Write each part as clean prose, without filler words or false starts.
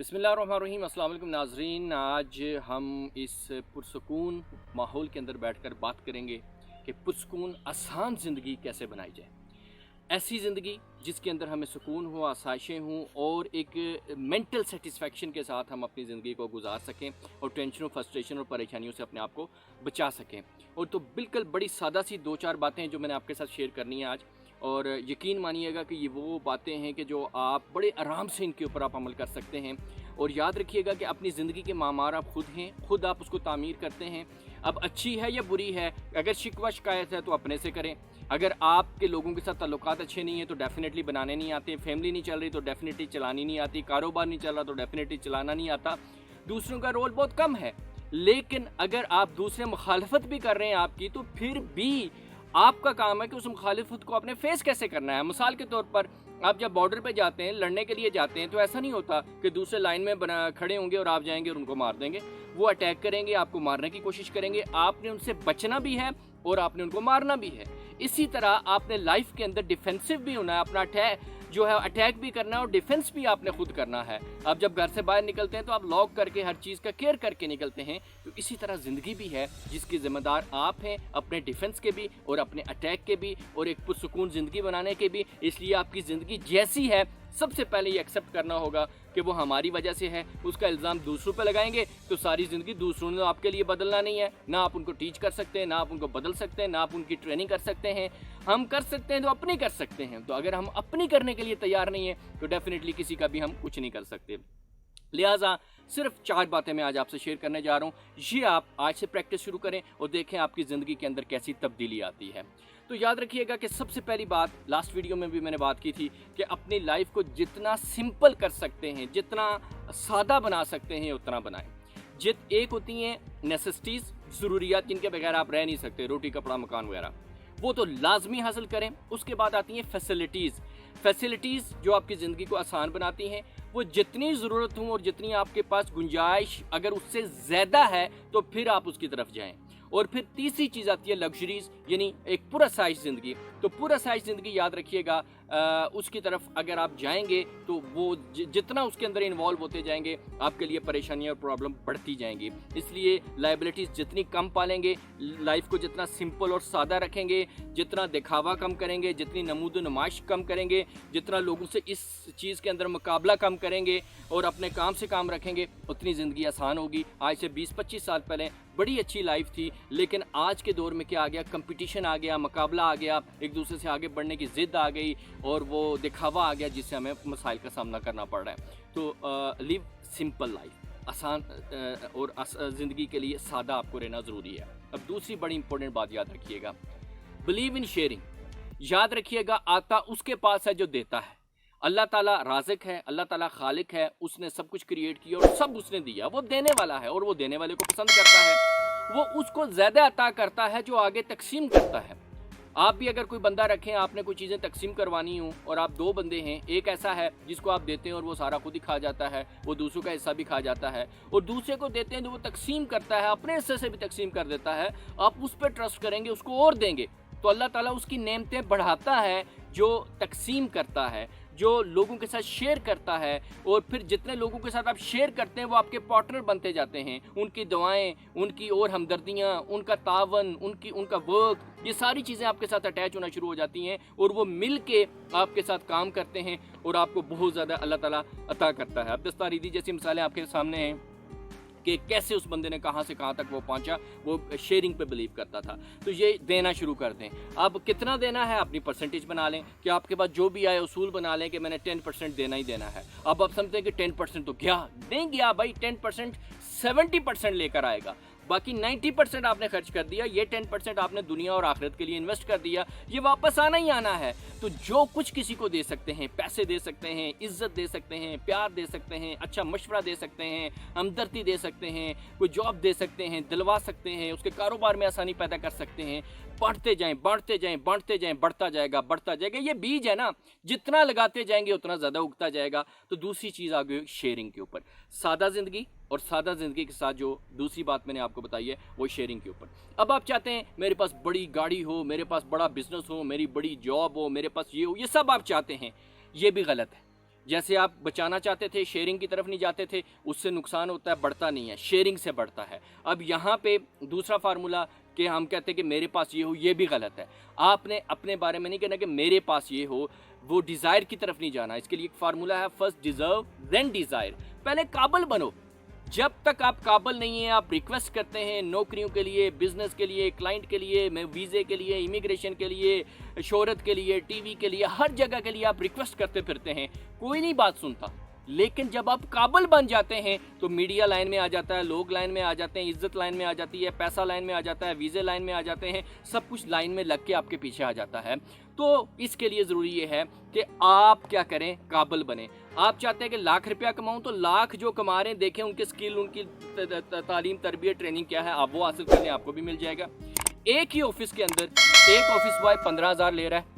बिस्मिल्लाहिर्रहमानिर्रहीम। अस्सलाम वालेकुम नाज़रीन, आज हम इस पुरसुकून माहौल के अंदर बैठकर बात करेंगे कि पुरसुकून आसान ज़िंदगी कैसे बनाई जाए। ऐसी ज़िंदगी जिसके अंदर हमें सुकून हो, आसाइशें हों और एक मेंटल सेटिस्फेक्शन के साथ हम अपनी ज़िंदगी को गुजार सकें और टेंशनों, फ्रस्ट्रेशन और परेशानियों से अपने आप को बचा सकें। और तो बिल्कुल बड़ी सादा सी 2-4 बातें हैं जो मैंने आपके साथ शेयर करनी है आज, और यकीन मानिएगा कि ये वो बातें हैं कि जो आप बड़े आराम से इनके ऊपर आप अमल कर सकते हैं। और याद रखिएगा कि अपनी ज़िंदगी के मामार आप खुद हैं, खुद आप उसको तामीर करते हैं। अब अच्छी है या बुरी है, अगर शिकवा शिकायत है तो अपने से करें। अगर आपके लोगों के साथ ताल्लुकात अच्छे नहीं हैं तो डेफ़िनेटली बनाने नहीं आते, फैमिली नहीं चल रही तो डेफ़िनेटली चलानी नहीं आती, कारोबार नहीं चल रहा तो डेफ़िनेटली चलाना नहीं आता। दूसरों का रोल बहुत कम है, लेकिन अगर आप दूसरे मुखालफत भी कर रहे हैं आपकी, तो फिर भी आपका काम है कि उस मुखालिफत को आपने फेस कैसे करना है। मिसाल के तौर पर आप जब बॉर्डर पे जाते हैं, लड़ने के लिए जाते हैं, तो ऐसा नहीं होता कि दूसरे लाइन में खड़े होंगे और आप जाएंगे और उनको मार देंगे। वो अटैक करेंगे, आपको मारने की कोशिश करेंगे, आपने उनसे बचना भी है और आपने उनको मारना भी है। इसी तरह आपने लाइफ के अंदर डिफेंसिव भी होना है, अपना अटैक भी करना है और डिफेंस भी आपने खुद करना है। आप जब घर से बाहर निकलते हैं तो आप लॉक करके हर चीज़ का केयर करके निकलते हैं। तो इसी तरह ज़िंदगी भी है जिसकी ज़िम्मेदार आप हैं, अपने डिफेंस के भी और अपने अटैक के भी और एक पुरसुकून ज़िंदगी बनाने के भी। इसलिए आपकी ज़िंदगी जैसी है सबसे पहले ये एक्सेप्ट करना होगा कि वो हमारी वजह से है। उसका इल्ज़ाम दूसरों पे लगाएंगे तो सारी ज़िंदगी दूसरों ने आपके लिए बदलना नहीं है। ना आप उनको टीच कर सकते हैं, ना आप उनको बदल सकते हैं, ना आप उनकी ट्रेनिंग कर सकते हैं। हम कर सकते हैं तो अपनी कर सकते हैं। तो अगर हम अपनी करने के लिए तैयार नहीं है तो डेफिनेटली किसी का भी हम कुछ नहीं कर सकते। लिहाजा सिर्फ 4 बातें मैं आज आपसे शेयर करने जा रहा हूँ। ये आप आज से प्रैक्टिस शुरू करें और देखें आपकी ज़िंदगी के अंदर कैसी तब्दीली आती है। तो याद रखिएगा कि सबसे पहली बात, लास्ट वीडियो में भी मैंने बात की थी कि अपनी लाइफ को जितना सिंपल कर सकते हैं, जितना सादा बना सकते हैं, उतना बनाएं। एक होती हैं नेसेसिटीज़, ज़रूरियात जिनके बगैर आप रह नहीं सकते, रोटी कपड़ा मकान वगैरह, वो तो लाजमी हासिल करें। उसके बाद आती हैं फैसिलिटीज़ जो आपकी ज़िंदगी को आसान बनाती हैं। वो जितनी ज़रूरत हो और जितनी आपके पास गुंजाइश अगर उससे ज़्यादा है तो फिर आप उसकी तरफ जाएं। और फिर तीसरी चीज़ आती है लग्जरीज़, यानी एक पूरा साइज ज़िंदगी। तो पूरा साइज ज़िंदगी याद रखिएगा, उसकी तरफ अगर आप जाएंगे तो वो जितना उसके अंदर इन्वॉल्व होते जाएंगे आपके लिए परेशानियाँ और प्रॉब्लम बढ़ती जाएंगी। इसलिए लाइबिलिटीज़ जितनी कम पालेंगे, लाइफ को जितना सिंपल और सादा रखेंगे, जितना दिखावा कम करेंगे, जितनी नमूद नुमाइश कम करेंगे, जितना लोगों से इस चीज़ के अंदर मुकाबला कम करेंगे और अपने काम से काम रखेंगे, उतनी ज़िंदगी आसान होगी। आज से 20-25 साल पहले बड़ी अच्छी लाइफ थी, लेकिन आज के दौर में क्या आ गया, कंपटीशन आ गया, मुकाबला आ गया, एक दूसरे से आगे बढ़ने की ज़िद आ गई और वो दिखावा आ गया जिससे हमें मसाइल का सामना करना पड़ रहा है। तो लिव सिंपल लाइफ, आसान और ज़िंदगी के लिए सादा आपको रहना ज़रूरी है। अब दूसरी बड़ी इंपॉर्टेंट बात याद रखिएगा, बिलीव इन शेयरिंग। याद रखिएगा, आता उसके पास है जो देता है। अल्लाह ताला राज़िक है, अल्लाह ताला खालिक है, उसने सब कुछ क्रिएट किया और सब उसने दिया। वो देने वाला है और वो देने वाले को पसंद करता है। वो उसको ज़्यादा अता करता है जो आगे तकसीम करता है। आप भी अगर कोई बंदा रखें, आपने कोई चीज़ें तकसीम करवानी हो और आप 2 बंदे हैं, एक ऐसा है जिसको आप देते हैं और वो सारा खुद ही खा जाता है, वो दूसरों का हिस्सा भी खा जाता है, और दूसरे को देते हैं तो वो तकसीम करता है, अपने हिस्से से भी तकसीम कर देता है। आप उस पर ट्रस्ट करेंगे, उसको और देंगे तो अल्लाह ताला उसकी नेमतें बढ़ाता है, जो तकसीम करता है, जो लोगों के साथ शेयर करता है। और फिर जितने लोगों के साथ आप शेयर करते हैं वो आपके पार्टनर बनते जाते हैं। उनकी दुआएं, उनकी और हमदर्दियाँ, उनका तावन, उनका वर्क, ये सारी चीज़ें आपके साथ अटैच होना शुरू हो जाती हैं और वो मिल के आपके साथ काम करते हैं और आपको बहुत ज़्यादा अल्लाह ताला अता करता है। अब दस्तारीदी जैसी मिसालें आपके सामने हैं कि कैसे उस बंदे ने कहाँ से कहाँ तक वो पहुँचा, वो शेयरिंग पे बिलीव करता था। तो ये देना शुरू कर दें। अब कितना देना है अपनी परसेंटेज बना लें कि आपके पास जो भी आए उसूल बना लें कि मैंने 10% देना ही देना है। अब आप समझते हैं कि 10% तो गया, नहीं गया भाई, 10% 70% लेकर आएगा। बाकी 90% आपने खर्च कर दिया, ये 10% आपने दुनिया और आखिरत के लिए इन्वेस्ट कर दिया, ये वापस आना ही आना है। तो जो कुछ किसी को दे सकते हैं, पैसे दे सकते हैं, इज्जत दे सकते हैं, प्यार दे सकते हैं, अच्छा मशवरा दे सकते हैं, हमदर्दी दे सकते हैं, कोई जॉब दे सकते हैं, दिलवा सकते हैं, उसके कारोबार में आसानी पैदा कर सकते हैं, बढ़ते जाएं, बढ़ते जाएं, बढ़ते जाएं, बढ़ता जाएगा, बढ़ता जाएगा। ये बीज है ना, जितना लगाते जाएंगे उतना ज़्यादा उगता जाएगा। तो दूसरी चीज़ आ गई शेयरिंग के ऊपर, सादा ज़िंदगी, और सादा ज़िंदगी के साथ जो दूसरी बात मैंने आपको बताई है वो शेयरिंग के ऊपर। अब आप चाहते हैं मेरे पास बड़ी गाड़ी हो, मेरे पास बड़ा बिजनेस हो, मेरी बड़ी जॉब हो, मेरे पास ये हो, ये सब आप चाहते हैं, ये भी गलत है। जैसे आप बचाना चाहते थे, शेयरिंग की तरफ नहीं जाते थे, उससे नुकसान होता है, बढ़ता नहीं है, शेयरिंग से बढ़ता है। अब यहाँ पे दूसरा फार्मूला कि हम कहते हैं कि मेरे पास ये हो, ये भी गलत है। आपने अपने बारे में नहीं कहना कि मेरे पास ये हो, वो डिज़ायर की तरफ नहीं जाना। इसके लिए एक फार्मूला है, फर्स्ट डिज़र्व देन डिज़ायर। पहले काबिल बनो। जब तक आप काबिल नहीं हैं, आप रिक्वेस्ट करते हैं नौकरियों के लिए, बिजनेस के लिए, क्लाइंट के लिए, वीज़े के लिए, इमिग्रेशन के लिए, शोहरत के लिए, टीवी के लिए, हर जगह के लिए आप रिक्वेस्ट करते फिरते हैं, कोई नहीं बात सुनता। लेकिन जब आप काबिल बन जाते हैं तो मीडिया लाइन में आ जाता है, लोग लाइन में आ जाते हैं, इज्जत लाइन में आ जाती है, पैसा लाइन में आ जाता है, वीज़े लाइन में आ जाते हैं, सब कुछ लाइन में लग के आपके पीछे आ जाता है। तो इसके लिए ज़रूरी ये है कि आप क्या करें, काबिल बने। आप चाहते हैं कि लाख रुपया कमाऊं, तो लाख जो कमा रहे हैं देखें उनके स्किल, उनकी तालीम, तरबियत, ट्रेनिंग क्या है, आप वो हासिल कर लें, आपको भी मिल जाएगा। एक ही ऑफिस के अंदर एक ऑफिस बॉय 15,000 ले रहा है,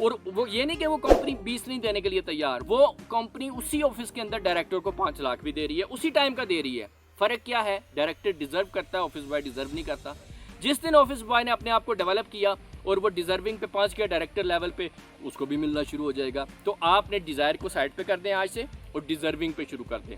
और वो ये नहीं कि वो कंपनी 20 नहीं देने के लिए तैयार, वो कंपनी उसी ऑफिस के अंदर डायरेक्टर को 5 लाख भी दे रही है, उसी टाइम का दे रही है। फ़र्क क्या है? डायरेक्टर डिजर्व करता है, ऑफिस बॉय डिजर्व नहीं करता। जिस दिन ऑफिस बॉय ने अपने आप को डेवलप किया और वो डिजर्विंग पे पहुंच गया डायरेक्टर लेवल पे, उसको भी मिलना शुरू हो जाएगा। तो आपने डिज़ायर को साइड पे कर दें आज से और डिजर्विंग पे शुरू कर दें।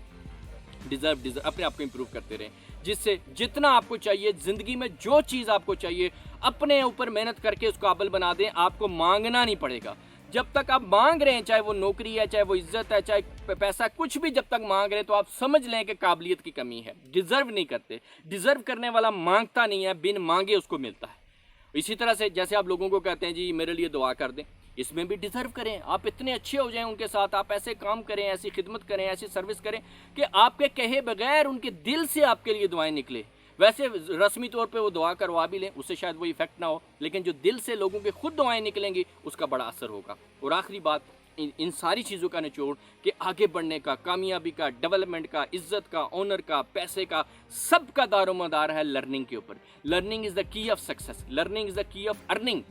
डिजर्व अपने आप को इम्प्रूव करते रहें, जिससे जितना आपको चाहिए ज़िंदगी में, जो चीज़ आपको चाहिए, अपने ऊपर मेहनत करके उस काबिल बना दें। आपको मांगना नहीं पड़ेगा। जब तक आप मांग रहे हैं, चाहे वो नौकरी है, चाहे वो इज्जत है, चाहे पैसा, कुछ भी जब तक मांग रहे हैं, तो आप समझ लें कि काबिलियत की कमी है, डिज़र्व नहीं करते। डिज़र्व करने वाला मांगता नहीं है, बिन मांगे उसको मिलता है। इसी तरह से जैसे आप लोगों को कहते हैं जी मेरे लिए दुआ कर दें, इसमें भी डिज़र्व करें। आप इतने अच्छे हो जाएं उनके साथ, आप ऐसे काम करें, ऐसी खिदमत करें, ऐसी सर्विस करें कि आपके कहे बगैर उनके दिल से आपके लिए दुआएं निकले। वैसे रस्मी तौर पे वो दुआ करवा भी लें, उससे शायद वो इफेक्ट ना हो, लेकिन जो दिल से लोगों के खुद दुआएं निकलेंगी उसका बड़ा असर होगा। और आखिरी बात, इन सारी चीज़ों का निचोड़ कि आगे बढ़ने का, कामयाबी का, डेवलपमेंट का, इज्जत का, ऑनर का, पैसे का, सब का दारोमदार है लर्निंग के ऊपर। Learning is the key of success, learning is the key of earning.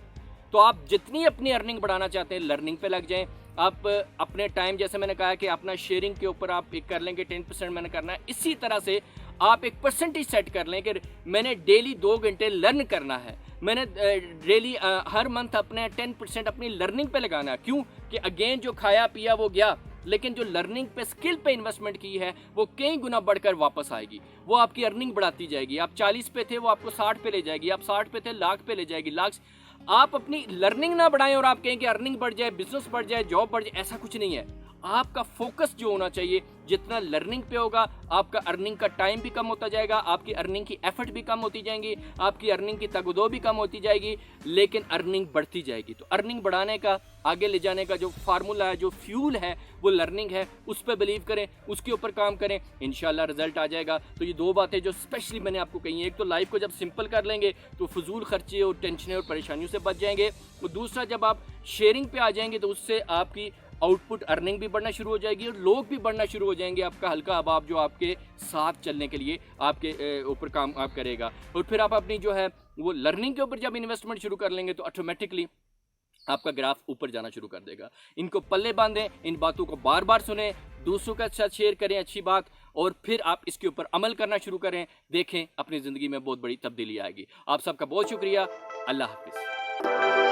तो आप जितनी अपनी अर्निंग बढ़ाना चाहते हैं, लर्निंग पे लग जाएं। आप अपने टाइम, जैसे मैंने कहा कि अपना शेयरिंग के ऊपर आप एक कर लेंगे 10% मैंने करना है, इसी तरह से आप एक परसेंटेज सेट कर लें कि मैंने डेली 2 घंटे लर्न करना है, मैंने डेली हर मंथ अपने 10% अपनी लर्निंग पे लगाना है। क्यों? कि अगेन जो खाया पिया वो गया, लेकिन जो लर्निंग पे, स्किल पे इन्वेस्टमेंट की है वो कई गुना बढ़कर वापस आएगी। वो आपकी अर्निंग बढ़ाती जाएगी। आप 40 पे थे, वो आपको 60 पे ले जाएगी। आप 60 पे थे, लाख पे ले जाएगी। लाख। आप अपनी लर्निंग ना बढ़ाएं और आप कहें कि अर्निंग बढ़ जाए, बिजनेस बढ़ जाए, जॉब बढ़ जाए, ऐसा कुछ नहीं है। आपका फोकस जो होना चाहिए, जितना लर्निंग पे होगा, आपका अर्निंग का टाइम भी कम होता जाएगा, आपकी अर्निंग की एफर्ट भी कम होती जाएंगी, आपकी अर्निंग की तगदो भी कम होती जाएगी, लेकिन अर्निंग बढ़ती जाएगी। तो अर्निंग बढ़ाने का, आगे ले जाने का जो फार्मूला है, जो फ्यूल है, वो लर्निंग है। उस पर बिलीव करें, उसके ऊपर काम करें, इंशाल्लाह रिजल्ट आ जाएगा। तो ये 2 बातें जो स्पेशली मैंने आपको कही हैं, एक तो लाइफ को जब सिंपल कर लेंगे तो फजूल खर्चे और टेंशन और परेशानियों से बच जाएंगे, और दूसरा जब आप शेयरिंग पे आ जाएंगे तो उससे आपकी आउटपुट, अर्निंग भी बढ़ना शुरू हो जाएगी और लोग भी बढ़ना शुरू हो जाएंगे। आपका हल्का अहबाब जो आपके साथ चलने के लिए आपके ऊपर काम आप करेगा। और फिर आप अपनी जो है वो लर्निंग के ऊपर जब इन्वेस्टमेंट शुरू कर लेंगे तो ऑटोमेटिकली आपका ग्राफ ऊपर जाना शुरू कर देगा। इनको पल्ले बांधें, इन बातों को बार बार सुनें, दूसरों के साथ शेयर करें अच्छी बात, और फिर आप इसके ऊपर अमल करना शुरू करें। देखें अपनी ज़िंदगी में बहुत बड़ी तब्दीली आएगी। आप सबका बहुत शुक्रिया। अल्लाह हाफिज़।